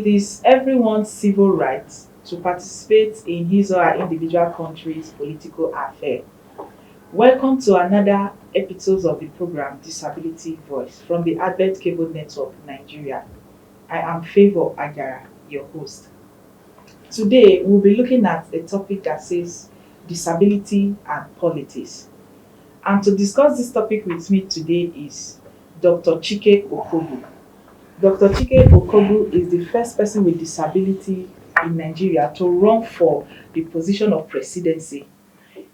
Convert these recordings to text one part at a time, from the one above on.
It is everyone's civil right to participate in his or her individual country's political affair. Welcome to another episode of the program Disability Voice from the Advent Cable Network Nigeria. I am Favor Agara, your host. Today, we'll be looking at a topic that says disability and politics. And to discuss this topic with me today is Dr. Chike Okobu. Dr. Chike Okobu is the first person with disability in Nigeria to run for the position of presidency.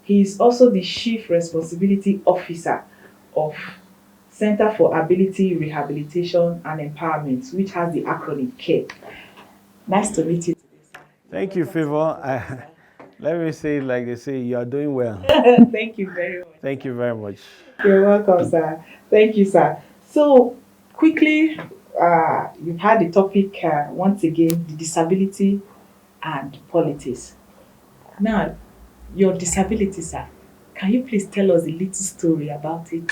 He is also the Chief Responsibility Officer of Center for Ability Rehabilitation and Empowerment, which has the acronym CARE. Nice to meet you today, sir. Thank you, Favor. Let me say it like they say, you are doing well. Thank you very much. Thank you very much. You're welcome, sir. Thank you, sir. So, quickly, you've had the topic once again, the disability and politics. Now, your disability, sir, can you please tell us a little story about it?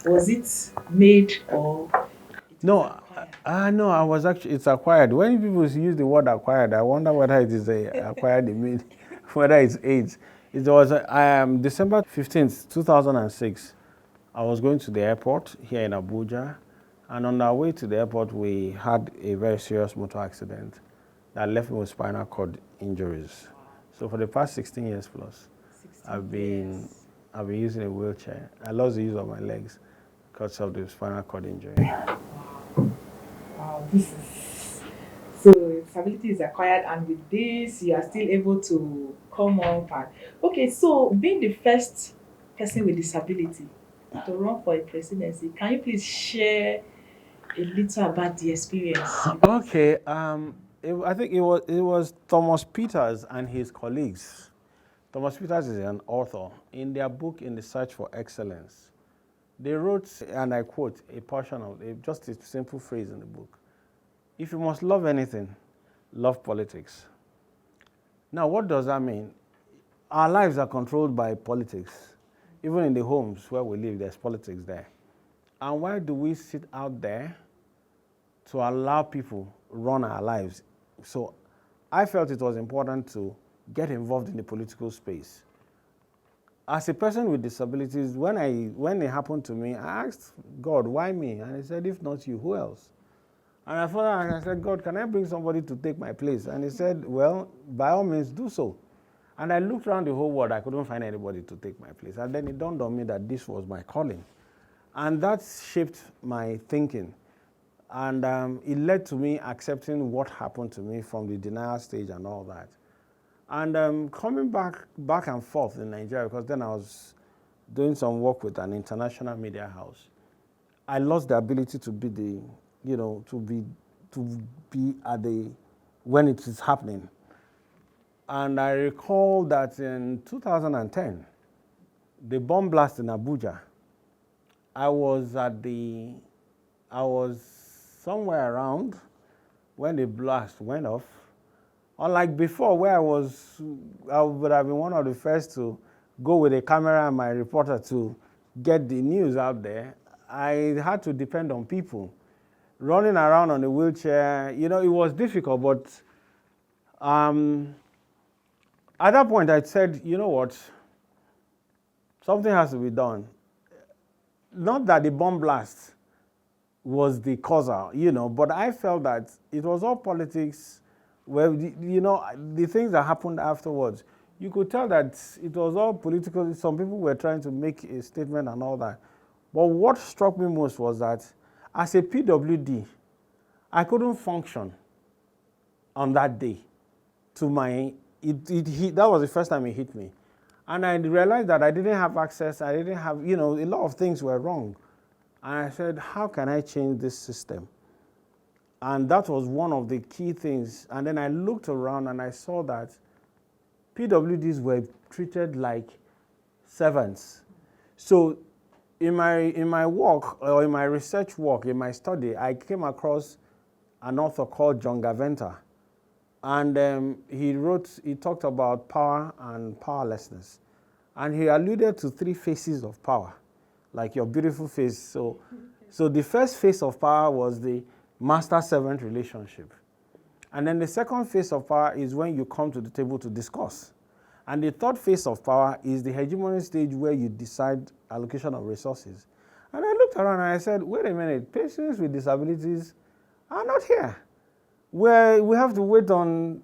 Was it made or it No, was acquired? no, I was actually, it's acquired. When people use the word acquired, I wonder whether it is acquired, whether it's AIDS. It was December 15th, 2006. I was going to the airport here in Abuja, and on our way to the airport, we had a very serious motor accident that left me with spinal cord injuries. So for the past 16 years plus, 16 I've been years. using a wheelchair. I lost the use of my legs because of the spinal cord injury. Wow, this is so disability is acquired, and with this, you are still able to come up and okay. So, being the first person with disability to run for a presidency, can you please share a little about the experience? Okay, I think it was Thomas Peters and his colleagues. Thomas Peters is an author. In their book, In the Search for Excellence, they wrote, and I quote, a portion of just a simple phrase in the book. If you must love anything, love politics. Now, what does that mean? Our lives are controlled by politics. Even in the homes where we live, there's politics there. And why do we sit out there to allow people run our lives? So I felt it was important to get involved in the political space. As a person with disabilities, when it happened to me, I asked God, why me? And he said, if not you, who else? And I said, God, can I bring somebody to take my place? And he said, well, by all means, do so. And I looked around the whole world. I couldn't find anybody to take my place. And then it dawned on me that this was my calling. And that shaped my thinking. And it led to me accepting what happened to me from the denial stage and all that. And coming back and forth in Nigeria, because then I was doing some work with an international media house, I lost the ability to be to be at the, when it is happening. And I recall that in 2010, the bomb blast in Abuja, I was somewhere around when the blast went off. Unlike before, where I would have been one of the first to go with a camera and my reporter to get the news out there. I had to depend on people. Running around on a wheelchair, it was difficult, but at that point I said, you know what, something has to be done. Not that the bomb blast was the causer, but I felt that it was all politics. Well, the things that happened afterwards, you could tell that it was all political. Some people were trying to make a statement and all that. But what struck me most was that as a PWD, I couldn't function on that day. That was the first time it hit me. And I realized that I didn't have access. I didn't have, a lot of things were wrong. And I said, how can I change this system? And that was one of the key things. And then I looked around and I saw that PWDs were treated like servants. So in my work, or in my research work, in my study, I came across an author called John Gaventa. And he talked about power and powerlessness. And he alluded to 3 phases of power, like your beautiful face. So the first phase of power was the master-servant relationship. And then the second phase of power is when you come to the table to discuss. And the third phase of power is the hegemony stage where you decide allocation of resources. And I looked around and I said, wait a minute, persons with disabilities are not here. Where we have to wait on,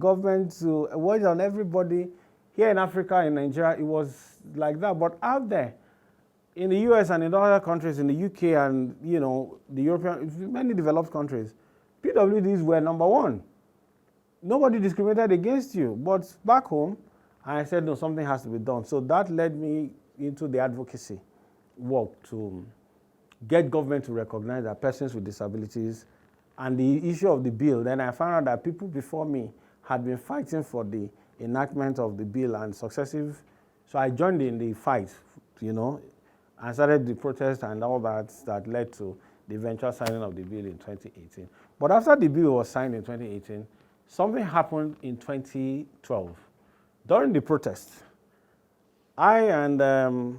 government to wait on everybody. Here in Africa, in Nigeria, it was like that. But out there, in the US and in other countries, in the UK and, the European, many developed countries, PWDs were number one. Nobody discriminated against you. But back home, I said, no, something has to be done. So that led me into the advocacy work to get government to recognize that persons with disabilities and the issue of the bill. Then I found out that people before me had been fighting for the enactment of the bill and successive. So I joined in the fight, and started the protest and all that led to the eventual signing of the bill in 2018. But after the bill was signed in 2018, something happened in 2012. During the protest, I and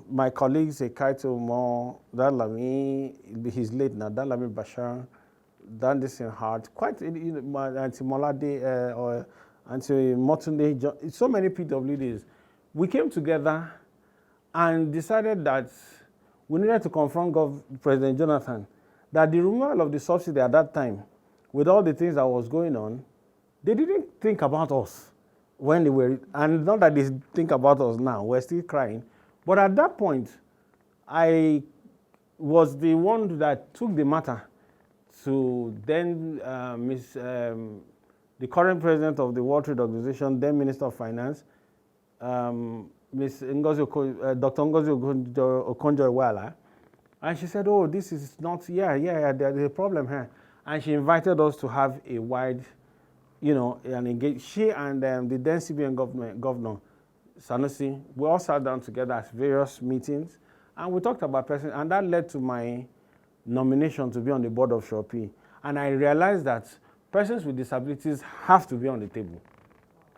my colleagues, Ekaito Mo, Dalami, he's late now, Dalami Bashar, Dandison Hart, quite, Auntie Molade, or Auntie Motunde, so many PWDs. We came together and decided that we needed to confront President Jonathan, that the removal of the subsidy at that time, with all the things that was going on, they didn't think about us when they were, and not that they think about us now, we're still crying. But at that point, I was the one that took the matter to then the current president of the World Trade Organization, then Minister of Finance, Dr. Ngozi Okonjo-Iweala, and she said, oh, this is not, there's a problem here. And she invited us to have a wide, and engage. She and the then CBN governor, Sanusi, we all sat down together at various meetings, and we talked about persons, and that led to my nomination to be on the board of Shopee. And I realized that persons with disabilities have to be on the table.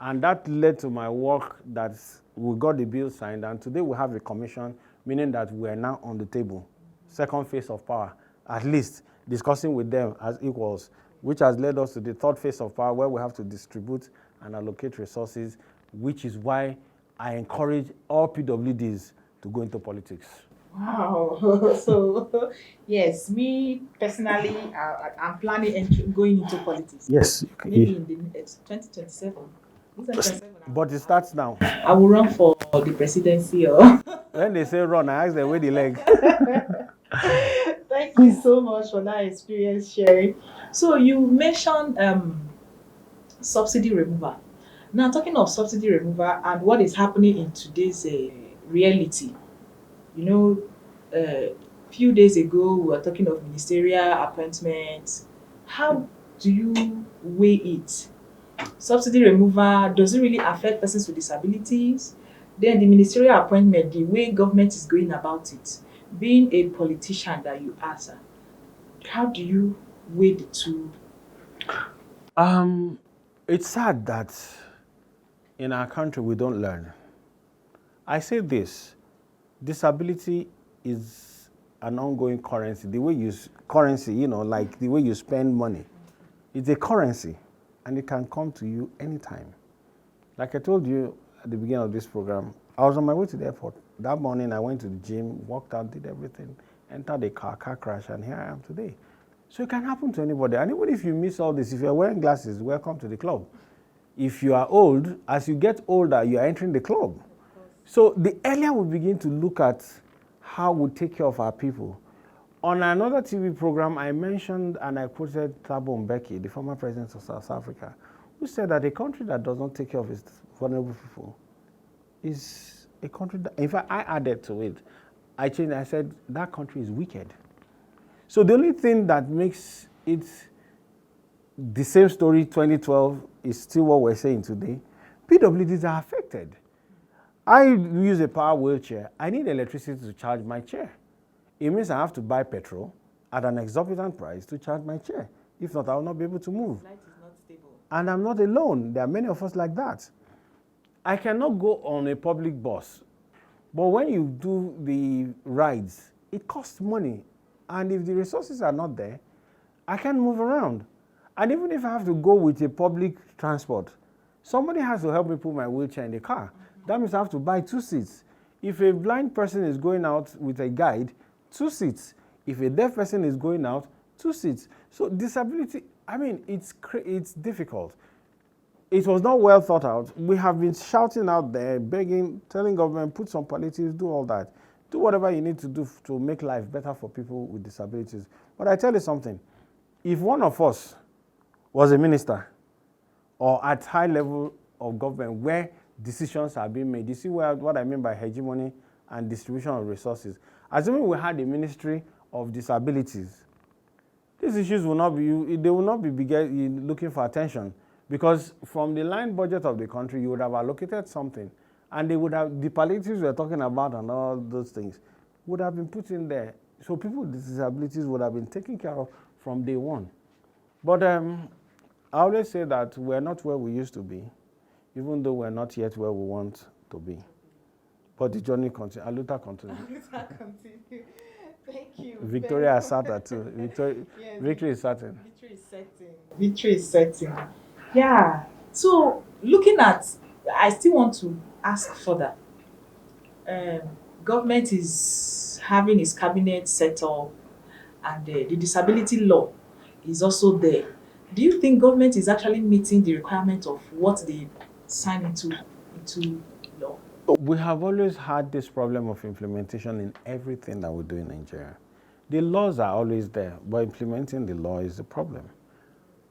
And that led to my work that we got the bill signed, and today we have a commission, meaning that we are now on the table. Second phase of power, at least discussing with them as equals, which has led us to the third phase of power where we have to distribute and allocate resources, which is why I encourage all PWDs to go into politics. Wow. So, yes, me personally, I'm planning going into politics. Yes. Maybe in the 2027. But it starts now. I will run for the presidency. Or when they say run, I ask them where the leg. Thank you so much for that experience sharing. So you mentioned subsidy removal. Now, talking of subsidy removal and what is happening in today's reality, few days ago we were talking of ministerial appointments. How do you weigh it? Subsidy removal, does it really affect persons with disabilities? Then the ministerial appointment, the way government is going about it. Being a politician that you are, sir, how do you weigh the two? It's sad that in our country we don't learn. I say this, disability is an ongoing currency. The way you like the way you spend money, it's a currency and it can come to you anytime. Like I told you at the beginning of this program, I was on my way to the airport. That morning I went to the gym, walked out, did everything, entered a car crash, and here I am today. So it can happen to anybody. And even if you miss all this, if you're wearing glasses, welcome to the club. If you are old, as you get older, you are entering the club. So the earlier we begin to look at how we take care of our people. On another TV program, I mentioned and I quoted Thabo Mbeki, the former president of South Africa, who said that a country that does not take care of its vulnerable people is a country that, in fact, I added to it. I changed, I said, that country is wicked. So the only thing that makes it the same story 2012 is still what we're saying today. PWDs are affected. I use a power wheelchair. I need electricity to charge my chair. It means I have to buy petrol at an exorbitant price to charge my chair. If not, I will not be able to move. Light is not stable. And I'm not alone. There are many of us like that. I cannot go on a public bus. But when you do the rides, it costs money. And if the resources are not there, I can't move around. And even if I have to go with a public transport, somebody has to help me put my wheelchair in the car. That means I have to buy 2 seats. If a blind person is going out with a guide, 2 seats. If a deaf person is going out, 2 seats. So disability, I mean, it's difficult. It was not well thought out. We have been shouting out there, begging, telling government, put some palliatives, do all that. Do whatever you need to do to make life better for people with disabilities. But I tell you something, if one of us was a minister or at high level of government where decisions are being made, you see what I mean by hegemony and distribution of resources. Assuming we had a ministry of disabilities, these issues will not be, they will not be looking for attention, because from the line budget of the country, you would have allocated something, and they would have, the palliatives we're talking about and all those things would have been put in there. So people with disabilities would have been taken care of from day one. But I always say that we're not where we used to be, even though we're not yet where we want to be. But the journey continues. Aluta continues. Aluta continue. Thank you. Victoria is certain too. Yes, Victory is certain. Victory is certain. Victory is certain. Yeah. So looking at, I still want to ask further. Government is having its cabinet set up, and the disability law is also there. Do you think government is actually meeting the requirement of what they sign into law? We have always had this problem of implementation in everything that we do in Nigeria. The laws are always there, but implementing the law is the problem.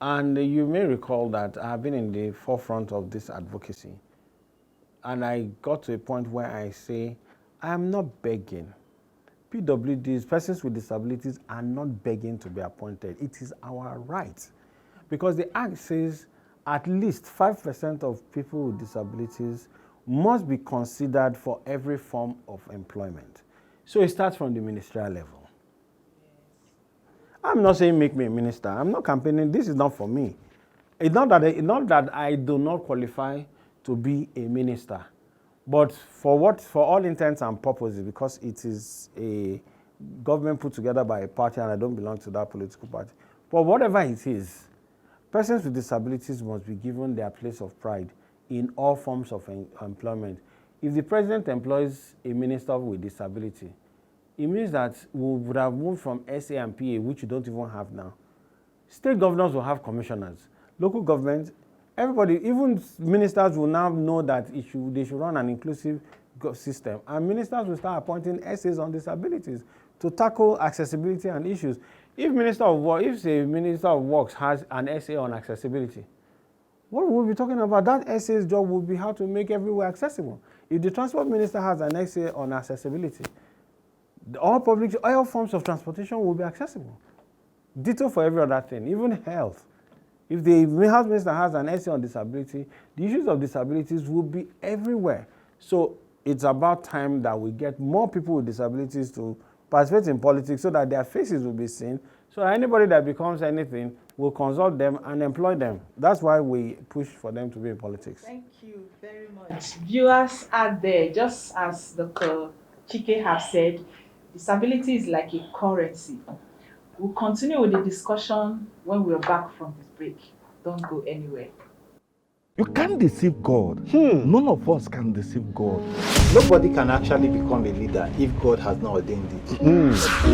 And you may recall that I have been in the forefront of this advocacy. And I got to a point where I say, I am not begging. PWDs, persons with disabilities, are not begging to be appointed. It is our right. Because the Act says at least 5% of people with disabilities must be considered for every form of employment. So it starts from the ministerial level. I'm not saying make me a minister. I'm not campaigning. This is not for me. It's not that I do not qualify to be a minister. But for all intents and purposes, because it is a government put together by a party and I don't belong to that political party. But whatever it is, persons with disabilities must be given their place of pride in all forms of employment. If the president employs a minister with disability, it means that we would have moved from SA and PA, which you don't even have now. State governors will have commissioners. Local governments, everybody, even ministers will now know that they should run an inclusive system. And ministers will start appointing SAs on disabilities to tackle accessibility and issues. If a Minister of Works has an essay on accessibility, what we'll be talking about, that essay's job will be how to make everywhere accessible. If the Transport Minister has an essay on accessibility, all forms of transportation will be accessible. Ditto for every other thing, even health. If the Health Minister has an essay on disability, the issues of disabilities will be everywhere. So it's about time that we get more people with disabilities to participate in politics so that their faces will be seen, so anybody that becomes anything will consult them and employ them. That's why we push for them to be in politics. Thank you very much. Viewers out there, just as Dr. Chike have said, disability is like a currency. We'll continue with the discussion when we're back from this break. Don't go anywhere. You can't deceive God. None of us can deceive God. Nobody can actually become a leader if God has not ordained it.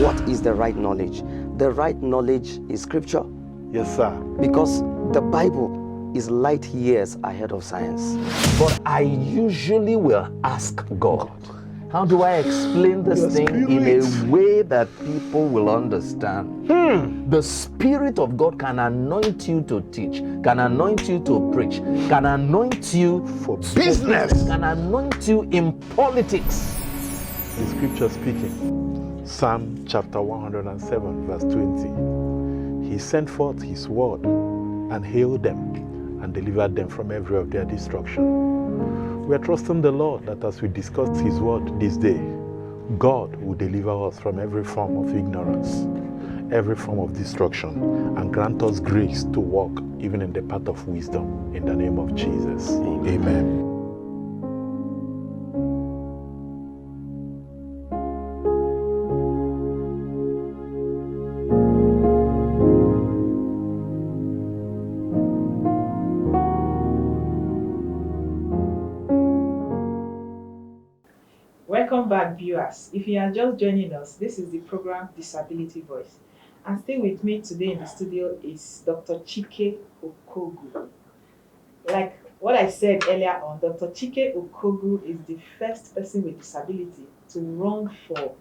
What is the right knowledge? The right knowledge is scripture. Yes, sir. Because the Bible is light years ahead of science. But I usually will ask God, how do I explain this thing in a way that people will understand? The Spirit of God can anoint you to teach, can anoint you to preach, can anoint you for business, can anoint you in politics. The scripture speaking, Psalm chapter 107, verse 20. He sent forth his word and healed them and delivered them from every of their destruction. We are trusting the Lord that as we discuss his word this day, God will deliver us from every form of ignorance, every form of destruction, and grant us grace to walk even in the path of wisdom. In the name of Jesus. Amen. Welcome back, viewers. If you are just joining us, this is the program Disability Voice. And still with me today in the studio is Dr. Chike Okogu. Like what I said earlier on, Dr. Chike Okogu is the first person with disability to run for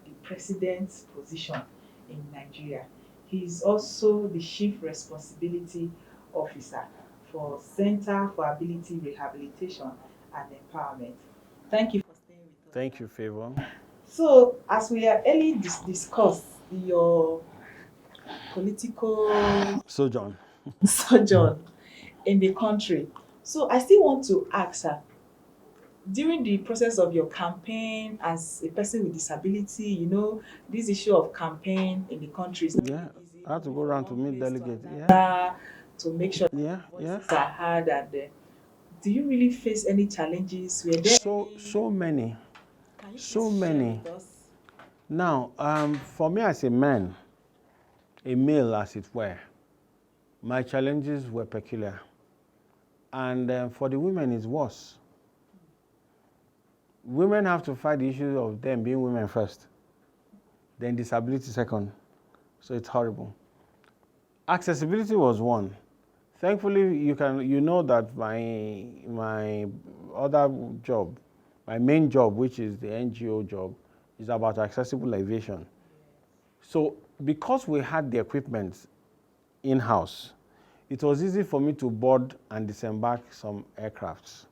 the president's position in Nigeria. He is also the Chief Responsibility Officer for Center for Ability Rehabilitation and Empowerment. Thank you for staying with us. Thank you, Favor. So, as we are early discussed your political So, John. sojourn in the country, so I still want to ask her, during the process of your campaign as a person with disability, this issue of campaign in the country is not Yeah, easy. I had to go around to meet delegates. To make sure that Yeah, voices are heard. And do you really face any challenges? Were there So many. Can you So please share many. with us? Now, for me as a man, a male as it were, my challenges were peculiar. And for the women, it's worse. Women have to fight the issue of them being women first, then disability second. So it's horrible. Accessibility was one. Thankfully, you know that my other job, my main job, which is the NGO job, is about accessible aviation. So because we had the equipment in-house, it was easy for me to board and disembark some aircrafts,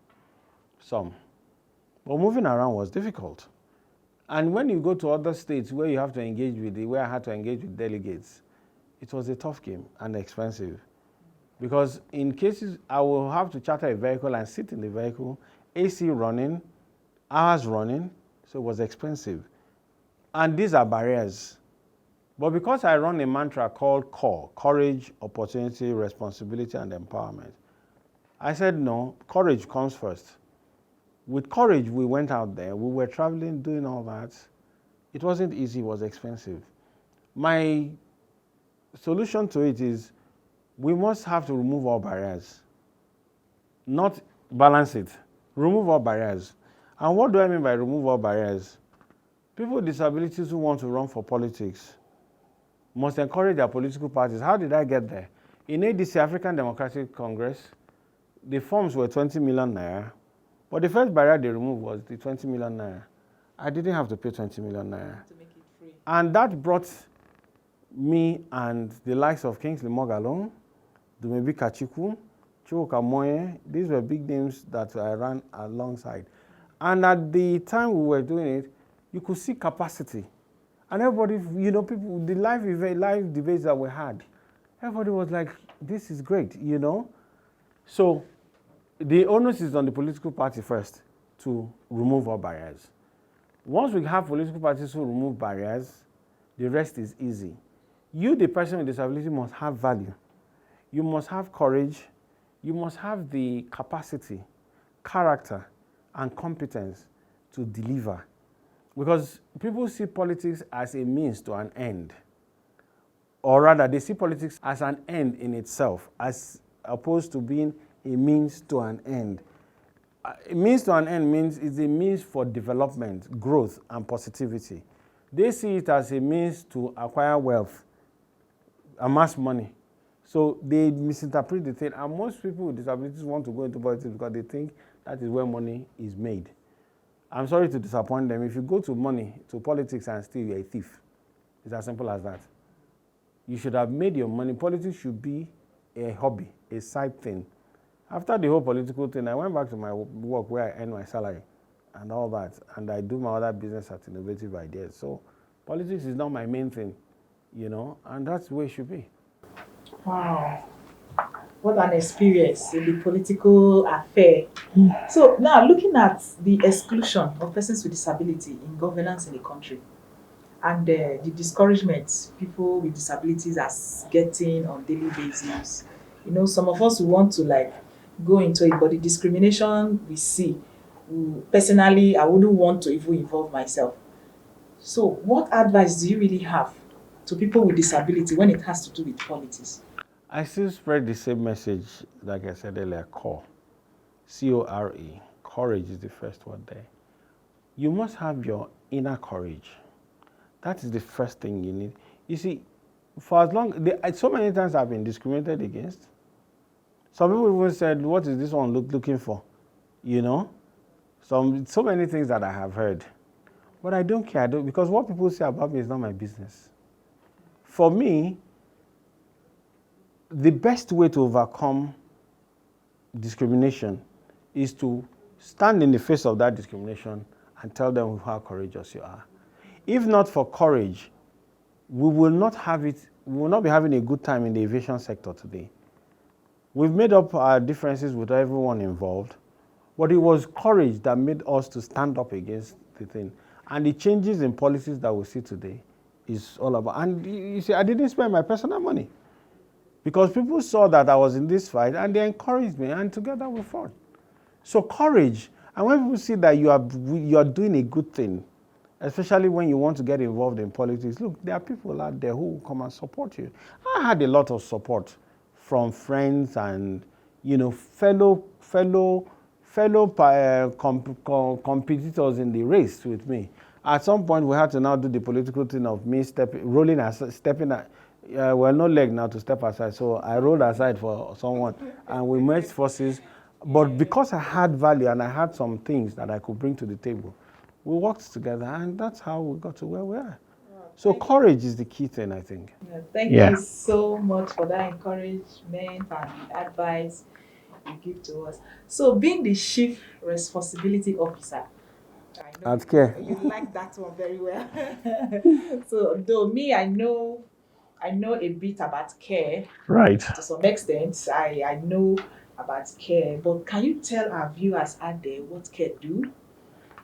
some. But moving around was difficult. And when you go to other states where you have to engage where I had to engage with delegates, it was a tough game and expensive. Because in cases, I will have to charter a vehicle and sit in the vehicle, AC running, hours running, so it was expensive. And these are barriers. But because I run a mantra called CORE, Courage, Opportunity, Responsibility, and Empowerment, I said, no, courage comes first. With courage, we went out there. We were traveling, doing all that. It wasn't easy, it was expensive. My solution to it is we must have to remove all barriers, not balance it. Remove all barriers. And what do I mean by remove all barriers? People with disabilities who want to run for politics must encourage their political parties. How did I get there? In ADC, African Democratic Congress, the forms were 20 million naira, but the first barrier they removed was the 20 million naira. I didn't have to pay 20 million naira. To make it free. And that brought me and the likes of Kingsley Moghalon, Dumebi Kachiku, Chukwuka Moye, these were big names that I ran alongside. And at the time we were doing it, you could see capacity. And everybody, people, the live debates that we had, everybody was like, this is great, So the onus is on the political party first to remove all barriers. Once we have political parties who remove barriers, the rest is easy. You, the person with disability, must have value. You must have courage. You must have the capacity, character, and competence to deliver. Because people see politics as a means to an end. Or rather, they see politics as an end in itself, as opposed to being a means to an end. A means to an end means it's a means for development, growth, and positivity. They see it as a means to acquire wealth, amass money. So they misinterpret the thing, and most people with disabilities want to go into politics because they think that is where money is made. I'm sorry to disappoint them. If you go to politics and steal, you're a thief. It's as simple as that. You should have made your money. Politics should be a hobby, a side thing. After the whole political thing, I went back to my work where I earn my salary and all that, and I do my other business at Innovative Ideas. So politics is not my main thing, and that's the way it should be. Wow. What an experience in the political affair. So now looking at the exclusion of persons with disability in governance in the country and the discouragement people with disabilities are getting on daily basis. Some of us who want to go into it, but the discrimination we see, personally, I wouldn't want to even involve myself. So what advice do you really have to people with disability when it has to do with politics? I still spread the same message, like I said earlier, CORE, C-O-R-E. Courage is the first word there. you must have your inner courage. That is the first thing you need. You see, for as long, so many times I've been discriminated against. Some people even said, what is this one looking for? You know? So many things that I have heard. But I don't care, because what people say about me is not my business. For me, the best way to overcome discrimination is to stand in the face of that discrimination and tell them how courageous you are. If not for courage, we will not be having a good time in the aviation sector today. We've made up our differences with everyone involved, but it was courage that made us to stand up against the thing. And the changes in policies that we see today is all about, and you see, I didn't spend my personal money because people saw that I was in this fight and they encouraged me, and together we fought. So courage, and when people see that you are doing a good thing, especially when you want to get involved in politics, look, there are people out there who will come and support you. I had a lot of support from friends and, you know, fellow competitors in the race with me. At some point, we had to now do the political thing of me stepping. Well, no leg now to step aside, so I rolled aside for someone, and we merged forces. But because I had value and I had some things that I could bring to the table, we worked together, and that's how we got to where we are. So courage is the key thing, I think. Thank you so much for that encouragement and advice you give to us. So, being the Chief Responsibility Officer, I know At care. you like that one very well. So, though me, I know a bit about care. Right. To some extent, I know about care, but can you tell our viewers out there what care do?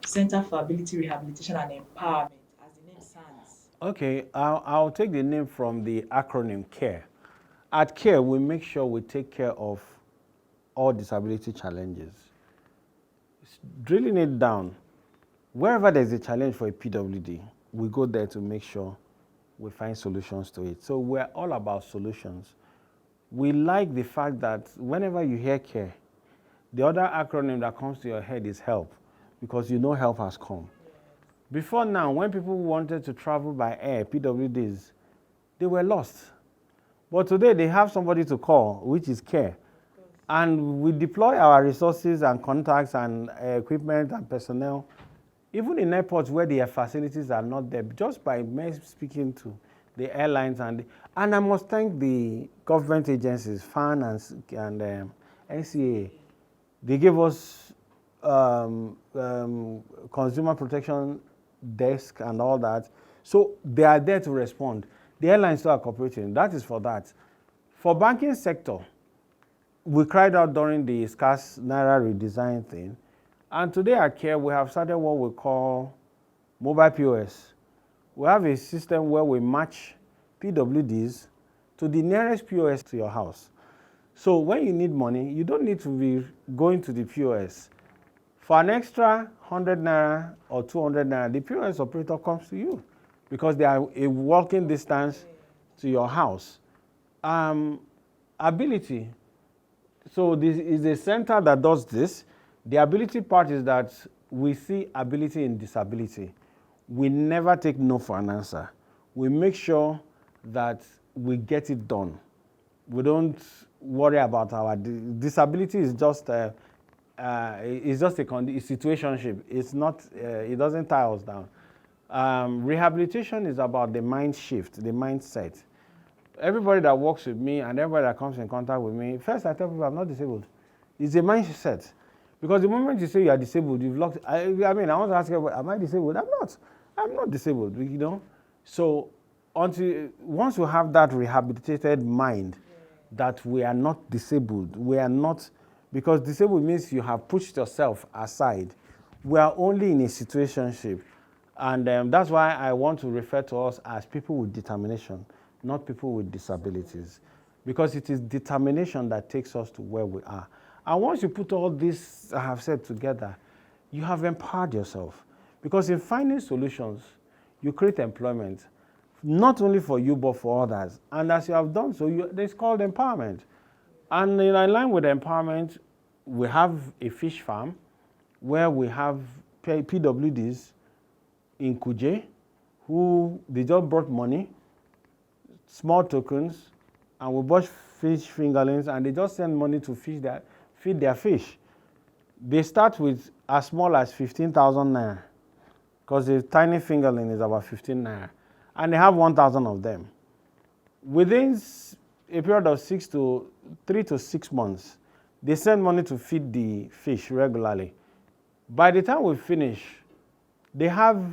Center for Ability Rehabilitation and Empowerment, as the name sounds. Okay, I'll take the name from the acronym CARE. At CARE, we make sure we take care of all disability challenges. Drilling it down, wherever there's a challenge for a PWD, we go there to make sure we find solutions to it. So we're all about solutions. We like the fact that whenever you hear CARE, the other acronym that comes to your head is HELP, because you know help has come. Before now, when people wanted to travel by air, PWDs, they were lost. But today they have somebody to call, which is CARE. And we deploy our resources and contacts and equipment and personnel, even in airports where their facilities are not there, just by speaking to the airlines. And I must thank the government agencies, FAN and NCAA. They gave us consumer protection desk and all that. So they are there to respond. The airlines are cooperating. That is for that. For banking sector, we cried out during the scarce Naira redesign thing. And today at CARE, we have started what we call mobile POS. We have a system where we match PWDs to the nearest POS to your house. So when you need money, you don't need to be going to the POS. For an extra 100 Naira or 200 Naira, the POS operator comes to you because they are a walking distance to your house. Ability. So this is a center that does this. The ability part is that we see ability in disability. We never take no for an answer. We make sure that we get it done. We don't worry about our disability. Is just a situationship. It's not. It doesn't tie us down. Rehabilitation is about the mind shift, the mindset. Everybody that works with me and everybody that comes in contact with me, first I tell people I'm not disabled. It's a mindset. Because the moment you say you are disabled, you've locked. I want to ask you, am I disabled? I'm not. I'm not disabled, you know. So once you have that rehabilitated mind that we are not disabled, we are not, because disabled means you have pushed yourself aside. We are only in a situationship. And that's why I want to refer to us as people with determination, not people with disabilities. Because it is determination that takes us to where we are. And once you put all this I have said together, you have empowered yourself. Because in finding solutions, you create employment, not only for you, but for others. And as you have done so, it's called empowerment. And in line with empowerment, we have a fish farm where we have PWDs in Kuje who they just brought money, small tokens, and we bought fish fingerlings, and they just send money to feed their fish. They start with as small as 15,000 naira, because the tiny fingerling is about 15 naira, and they have 1,000 of them. Within a period of 3 to 6 months, they send money to feed the fish regularly. By the time we finish, they have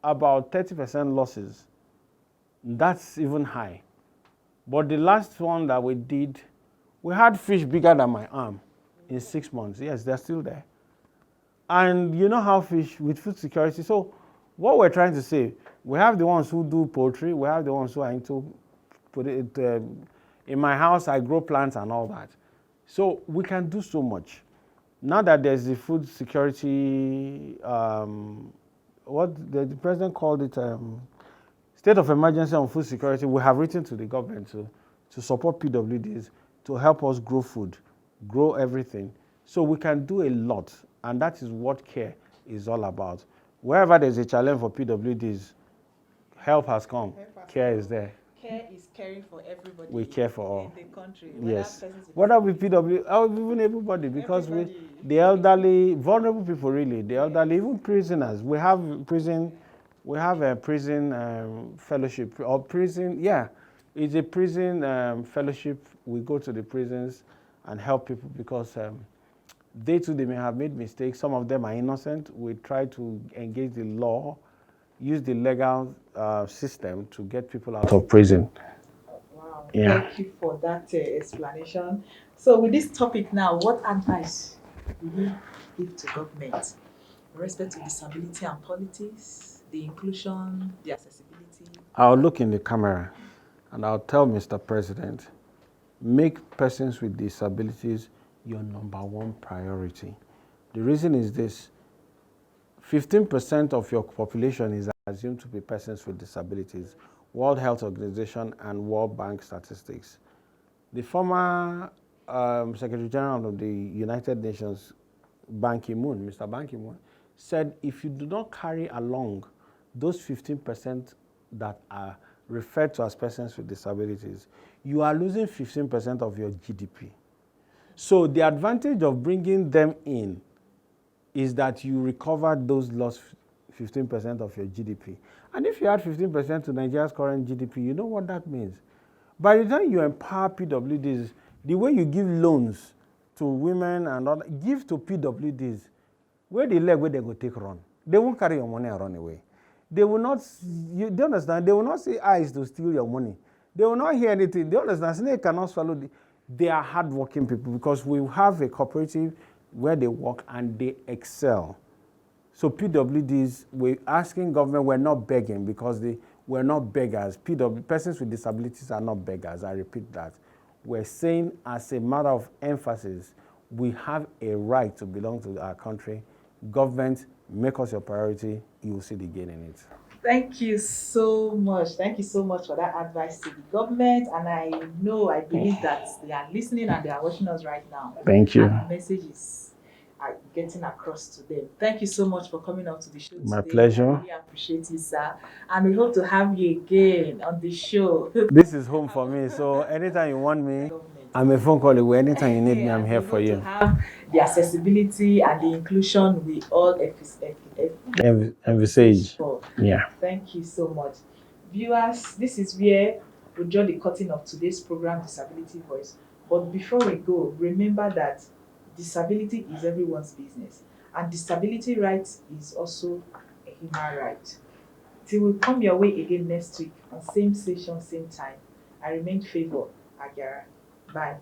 about 30% losses. That's even high. But the last one that we did, we had fish bigger than my arm in 6 months. Yes, they're still there. And you know how fish with food security. So what we're trying to say, we have the ones who do poultry, we have the ones who are into in my house, I grow plants and all that. So we can do so much. Now that there's the food security, what the president called it, state of emergency on food security, we have written to the government to support PWDs, to help us grow food, grow everything. So we can do a lot, and that is what CARE is all about. Wherever there's a challenge for PWDs, help has come. CARE is there. CARE is caring for everybody. We care for all. In the country. Yes. Whether with PW, even everybody, because the elderly, vulnerable people really, the elderly, even prisoners. We have a prison fellowship, or prison, it's a prison fellowship. We go to the prisons and help people because they too, they may have made mistakes. Some of them are innocent. We try to engage the law, use the legal system to get people out of prison. Wow, Yeah. Thank you for that explanation. So with this topic now, what advice will you give to government with respect to disability and politics, the inclusion, the accessibility? I'll look in the camera and I'll tell Mr. President, make persons with disabilities your #1 priority. The reason is this: 15% of your population is assumed to be persons with disabilities, World Health Organization and World Bank statistics. The former Secretary General of the United Nations, Mr. Ban Ki-moon, said if you do not carry along those 15% that are referred to as persons with disabilities, you are losing 15% of your GDP. So the advantage of bringing them in is that you recover those lost 15% of your GDP. And if you add 15% to Nigeria's current GDP, you know what that means. By the time you empower PWDs, the way you give loans to women and all, give to PWDs, where the leg where they go take run. They won't carry your money and run away. They will not, you do understand? They will not say eyes to steal your money. They will not hear anything. They understand? Snake cannot swallow. They are hardworking people because we have a cooperative where they work and they excel. So PWDs, we're asking government, we're not begging because we're not beggars. Persons with disabilities are not beggars. I repeat that. We're saying as a matter of emphasis, we have a right to belong to our country. Government, make us your priority. You will see the gain in it. Thank you so much. Thank you so much for that advice to the government. And I believe that they are listening and they are watching us right now. Thank you. And the message is getting across to them. Thank you so much for coming up to the show today. My pleasure. I really appreciate it, sir. And we hope to have you again on the show. This is home for me. So anytime you want me, I'm a phone call away. Anytime you need me, I'm here for you. To have the accessibility and the inclusion we all envisage. Yeah. Thank you so much. Viewers, this is where we draw the curtain of today's program, Disability Voice. But before we go, remember that disability is everyone's business, and disability rights is also a human right. Till we come your way again next week on same station, same time, I remain Favour Agara. Bye.